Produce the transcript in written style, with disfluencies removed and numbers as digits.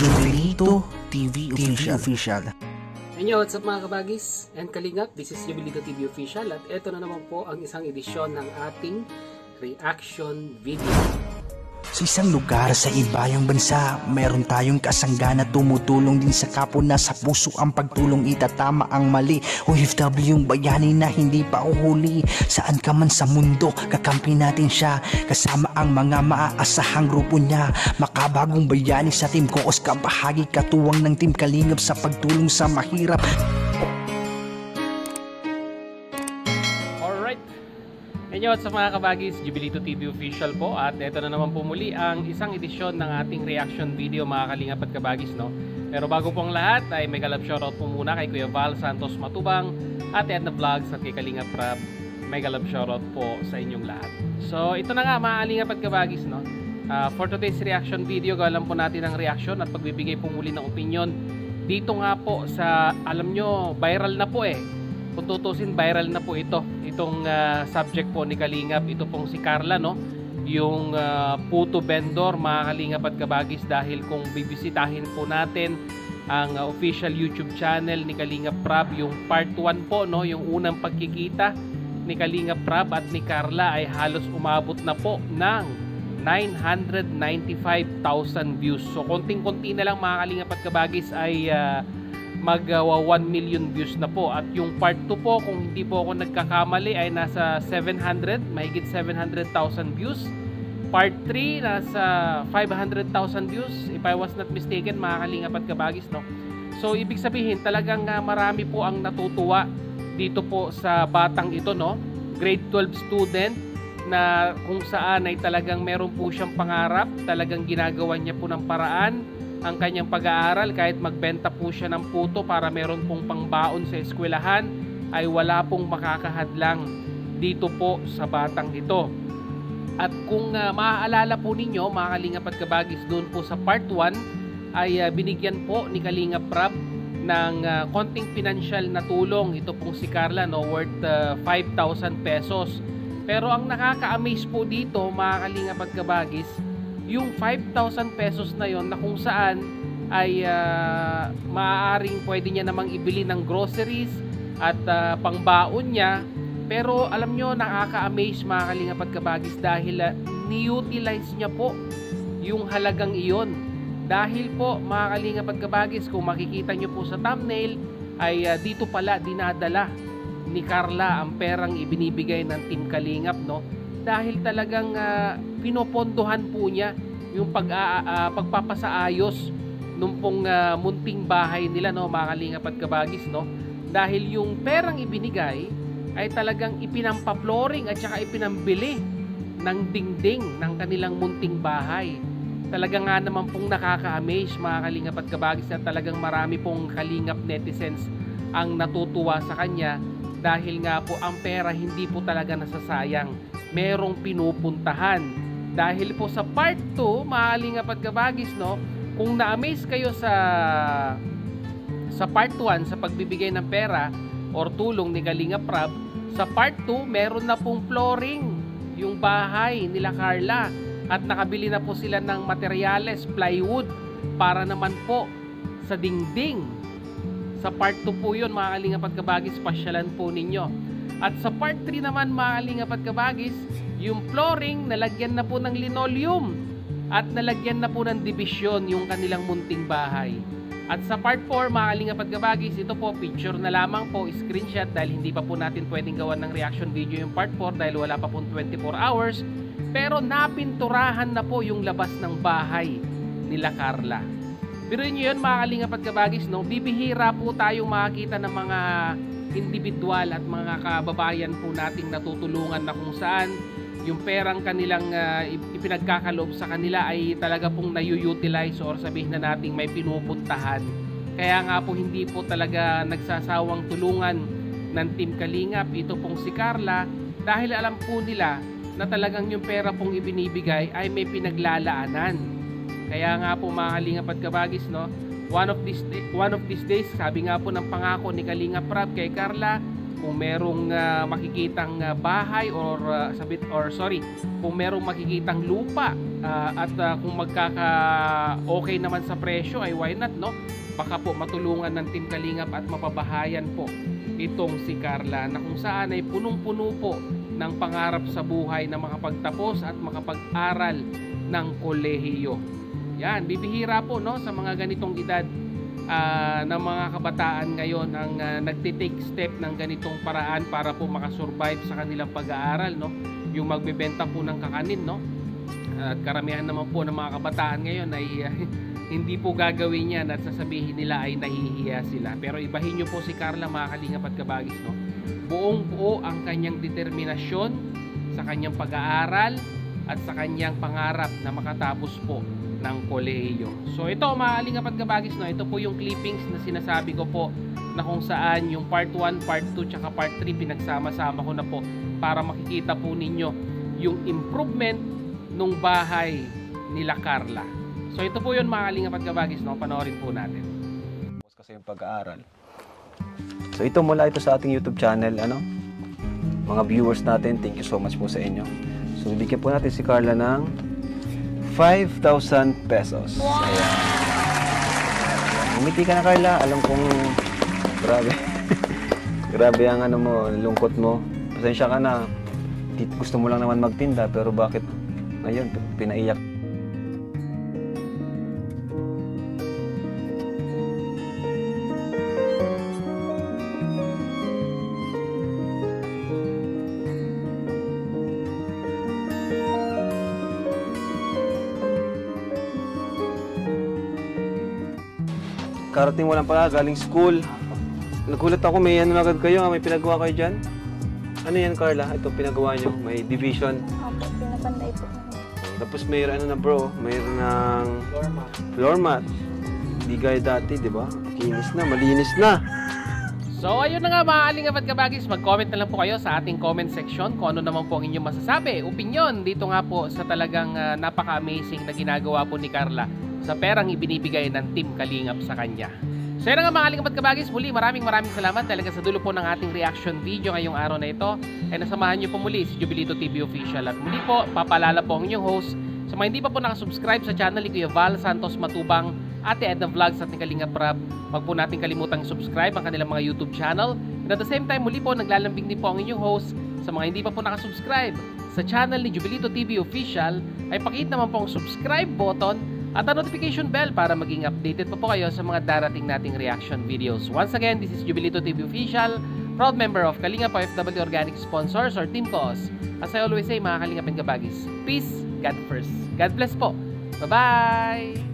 Jubilito TV Official. Hey, what's up mga kabagis and kalingap? This is Jubilito TV Official at ito na naman po ang isang edisyon ng ating reaction video. Sa isang lugar sa ibayang bansa, meron tayong kasangga na tumutulong din sa kapwa na sa puso ang pagtulong itatama ang mali. OFW yung bayani na hindi pa uhuli. Saan ka man sa mundo, kakampi natin siya. Kasama ang mga maaasahang grupo niya. Makabagong bayani sa Team Koos, kabahagi katuwang ng Team Kalingap sa pagtulong sa mahirap. Inyo at sa mga kabagis, Jubilito TV Official po at ito na naman po muli ang isang edisyon ng ating reaction video mga kalingap at kabagis, no? Pero bago pong lahat ay may galap shoutout po muna kay Kuya Val Santos Matubang at Edna Vlogs at kay Kalingap Rap. May galap shoutout po sa inyong lahat. So ito na nga mga kalingap at kabagis, no? For today's reaction video, gawalan po natin ang reaction at pagbibigay po muli ng opinion dito nga po sa, alam nyo, viral na po kung tutusin, viral na po itong subject po ni Kalingap. Ito pong si Carla, no? Yung puto vendor mga kalingap at kabagis, dahil kung bibisitahin po natin ang official YouTube channel ni Kalingap Prab, yung part 1 po, no? Yung unang pagkikita ni Kalingap Prab at ni Carla ay halos umabot na po ng 995,000 views. So konting-konti na lang mga kalingap at kabagis ay magwa 1 million views na po. At yung part 2 po, kung hindi po ako nagkakamali, ay nasa 700, mahigit 700,000 views. Part 3 nasa 500,000 views if I was not mistaken mga kalingap at kabagis, no? So ibig sabihin talagang marami po ang natutuwa dito po sa batang ito, no? Grade 12 student na kung saan ay talagang meron po siyang pangarap, talagang ginagawa niya po ng paraan ang kanyang pag-aaral. Kahit magbenta po siya ng puto para meron pong pangbaon sa eskwelahan, ay wala pong makakahadlang dito po sa batang ito. At kung maaalala po ninyo mga kalingap at kabagis, doon po sa part 1 ay binigyan po ni Kalingap Prab ng konting financial na tulong ito pong si Carla, no, worth 5,000 pesos. Pero ang nakaka-amaze po dito mga kalingap at kabagis, yung 5,000 pesos na yon na kung saan ay maaaring pwede niya namang ibili ng groceries at pangbaon niya. Pero alam nyo, nakaka-amaze mga kalingap at kabagis dahil ni-utilize niya po yung halagang iyon. Dahil po mga kalingap at kabagis, kung makikita nyo po sa thumbnail, ay dito pala dinadala ni Carla ang perang ibinibigay ng Team Kalingap, no? Dahil talagang pinopondohan po niya yung pagpapasaayos nung pong munting bahay nila, no, mga kalingap at kabagis, no? Dahil yung perang ibinigay ay talagang ipinampa-flooring at saka ipinambili ng dingding ng kanilang munting bahay. Talagang nga naman pong nakaka-amaze mga kalingap at kabagis na talagang marami pong kalingap netizens ang natutuwa sa kanya dahil nga po ang pera hindi po talaga nasasayang, merong pinupuntahan. Dahil po sa part 2 mga kalingap at kabagis, no, kung na-amaze kayo sa part 1 sa pagbibigay ng pera or tulong ni Kalingap Prab, sa part 2 meron na pong flooring yung bahay nila Carla at nakabili na po sila ng materyales, plywood para naman po sa dingding. Sa part 2 po yun mga kalingap at kabagis, pasyalan po ninyo. At sa part 3 naman mga kalingap at kabagis, yung flooring nalagyan na po ng linoleum at nalagyan na po ng division yung kanilang munting bahay. At sa part 4 mga kalingap at kabagis, ito po picture na lamang po, screenshot, dahil hindi pa po natin pwedeng gawan ng reaction video yung part 4 dahil wala pa po 24 hours. Pero napinturahan na po yung labas ng bahay nila Carla. Pero nyo yun mga kalingap at kabagis, no? Bibihira po tayong makakita ng mga individual at mga kababayan po nating natutulungan na kung saan yung perang kanilang ipinagkakaloob sa kanila ay talaga pong nayu-utilize or sabihin na nating may pinupuntahan. Kaya nga po hindi po talaga nagsasawang tulungan ng Team Kalingap ito pong si Carla dahil alam po nila na talagang yung pera pong ibinibigay ay may pinaglalaanan. Kaya nga po mga kalingap at kabagis, no, one of these days, sabi nga po ng pangako ni Kalingap Prab kay Carla, kung merong makikitang bahay or kung merong makikitang lupa Kung okay naman sa presyo ay why not, no? Baka po matulungan ng Team Kalingap at mapabahayan po itong si Carla na kung saan ay punong-puno po ng pangarap sa buhay na makapagtapos at makapag-aral ng kolehiyo. Yan, bibihira po, no, sa mga ganitong edad ng mga kabataan ngayon ang nagtitake step ng ganitong paraan para po makasurvive sa kanilang pag-aaral, no? Yung magbebenta po ng kakanin, no? At karamihan naman po ng mga kabataan ngayon ay hindi po gagawin yan at sasabihin nila ay nahihiya sila. Pero ibahin nyo po si Carla, mga Kalingap at Kabagis, no? Buong buo ang kanyang determinasyon sa kanyang pag-aaral at sa kanyang pangarap na makatapos po ng kolehiyo. So ito, mga Kalingap at Kabagis, no? Ito po yung clippings na sinasabi ko po na kung saan yung part 1, part 2, tsaka part 3 pinagsama-sama ko na po para makikita po ninyo yung improvement nung bahay nila Carla. So ito po yun, mga Kalingap at Kabagis, no? Panoorin po natin. Kasi yung pag-aaral. So ito, mula ito sa ating YouTube channel, mga viewers natin, thank you so much po sa inyo. So bibigyan po natin si Carla ng 5,000 pesos. Wow! Ayan. Umiti ka na, Carla. Alam kong grabe. Grabe ang lungkot mo. Pasensya ka na. Gusto mo lang naman magtinda, pero bakit ngayon pinaiyak? Karating mo lang pala, galing school. Nagulat ako, may agad kayo, may pinagawa kayo dyan. Ano yan, Carla? Ito pinagawa nyo, may division. Opo, pinapanday po. Tapos mayroon mayroon ng floor mat. Hindi gaya dati, di ba? Kinis na, malinis na. So ayun na nga, mga Kalingap at Kabagis, mag-comment na lang po kayo sa ating comment section kung ano naman po ang inyong masasabi, opinion dito nga po sa talagang napaka-amazing na ginagawa po ni Carla sa perang ibinibigay ng Team Kalingap sa kanya. So yun nga, mga Kalingap at Kabagis, muli maraming salamat talaga sa dulo po ng ating reaction video ngayong araw na ito. Ay nasamahan nyo po muli si Jovelito TV Official. At muli po, papalala po ang inyong host. Sa mga hindi pa po nakasubscribe sa channel ni Kuya Val Santos Matubang, Ate Edna Vlogs at ni Kalingap Rap, wag po natin kalimutang subscribe ang kanilang mga YouTube channel. And at the same time, muli po naglalambing din po ang inyong host. Sa mga hindi pa po nakasubscribe sa channel ni Jovelito TV Official, ay pakihit naman po ang subscribe button at ang notification bell para maging updated po kayo sa mga darating nating reaction videos. Once again, this is Jovelito TV Official, proud member of Kalingap OFW Organic Sponsors or Team Cause. As I always say, mga Kalingap and Kabagis, peace, God first. God bless po. Bye-bye!